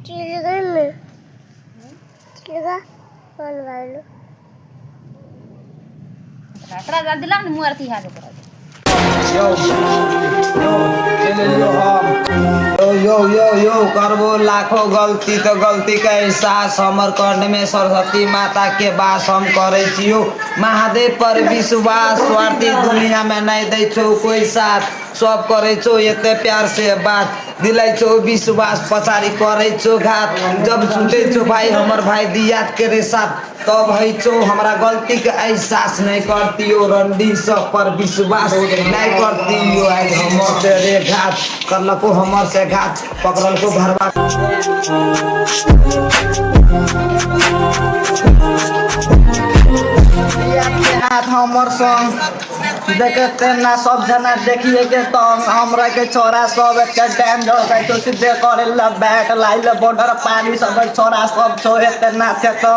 Children, children, one value. Tara dilang ni muarti ha ko. यो करबो लाखों गलती तो गलती का एहसास हमर करने में सरस्वती माता के वास हम करे छियो। महादेव पर विश्वास स्वार्थी दुनिया में नहीं दे छो कोई साथ सब करे छो एते प्यार से बात दिलाई छो विश्वास पछाड़ी करे छो घात जब छूटे छो भाई हमर भाई दियात के साथ तब है छो हमरा गलती के एहसास नहीं करती हो रंडी सब पर विश्वास नहीं करती हो आज हमर से रे घात करलको हमर से घात पकड़ल को भरवा हाथ हमर संग देखते ना सब जना देखिए के तंग हमरा के छोरा सब एक टाइम जो तो सीधे करे ला बैट लाइल बॉर्डर पानी सब छोरा सब छोड़ते ना थे तो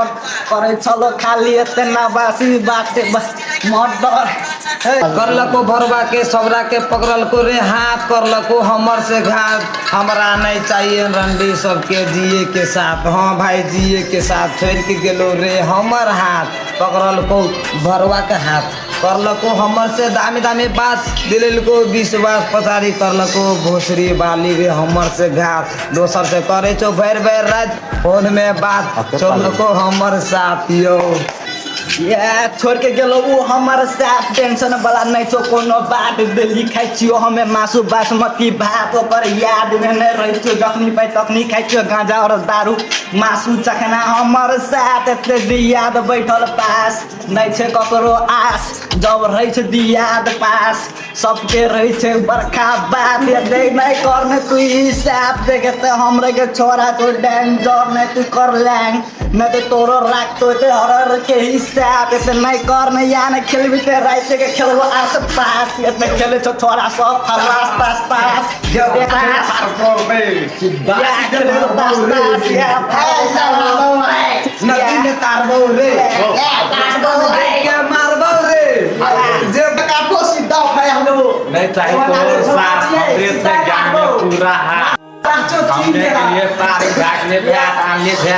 करे चलो खाली एते ना बासी बात मर्डर करलको भरवा के सबरा के पकड़ल को रे हाथ करलको हमर से घात हमरा नहीं चाहिए रंडी सबके जिए के साथ हाँ भाई जिए के साथ छोड़ के गेलो रे हमर हाथ पकड़ल को भरवा के हाथ करलको हमर से दामी दामी बात दिल को विश्वास पछाड़ी करलको भोसरी बाली रे हमर से घात दोसर से करे छो भैर भैर रात फोन में बात छोड़लको हमर साथ यो छोड़ के गेलो वो हमारे साथ टेंशन वाला नहीं छो कोनो बात दिल्ली खाई छियो हमें मासू बासमती भात ओकर याद में नहीं रही छो जखनी पे तखनी खाई छियो गांजा और दारू मासू चखना हमारे साथ एते दियाद बैठल पास नहीं छे ककरो आस जब रही छे दियाद पास सबके रही छे बरखा बात दे नहीं करने तू हिसाब देखते हमरे के छोरा तो डेंजर नहीं तू कर लैंग नहीं तो तोरो राख तो हर के हिसाब एते नहीं करने याने खेलबी ते रात के खेलबो आस पास एते खेले छो छोरा सब फलास पास पास जब देखा पार पे सीधा खेले पास पास या नदी में तारबो रे के मारबो रे जे काटो सीधा खाए हम लोग नहीं चाहिए तो साथ हमरे से गांव में पूरा है हमने के लिए पार भागने पे आने थे